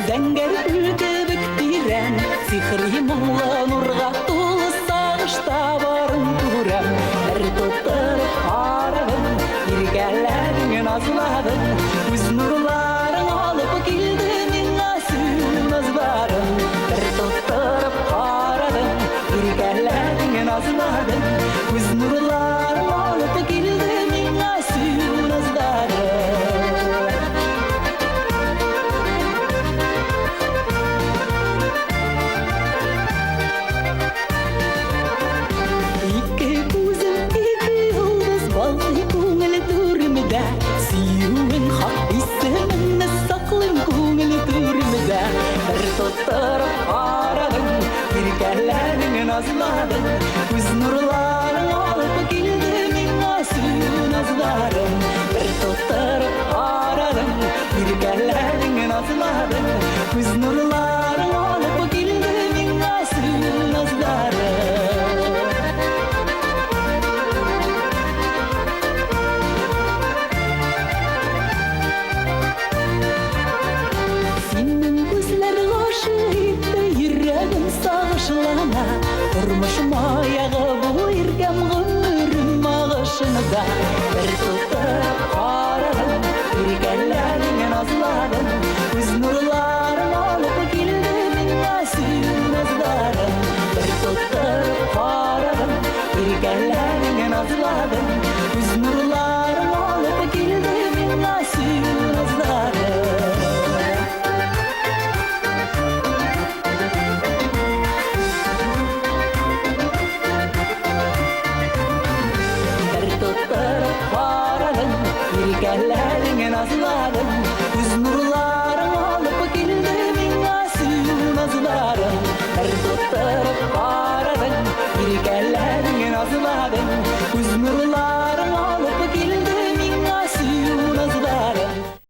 зәңгәр үлтебек тирән, сихри мұңлы нұрға толы сағышта барын күрәм. Бір тоқтырып қарадым, еркәләдің назладың, үз нұрларың алып келді меңа сүйміз барым. Бір тоқтырып қарадым, еркәләдің назладың, үз нұрларың алып келді меңа сүйміз барым. Сүйуің хақ исіміңні сақлым көңіл түрмеде. Бір тоттырып қарадың, еркәләдің назладың, көз нұрларың алып келді меңа сүйу наздарың. Бір тоттырып қарадың, еркәләдің назладың, көз нұрларың алып келді меңа сүйу наздарың. Тұрмышым аяғы бұл еркем ғұмырым ағышында.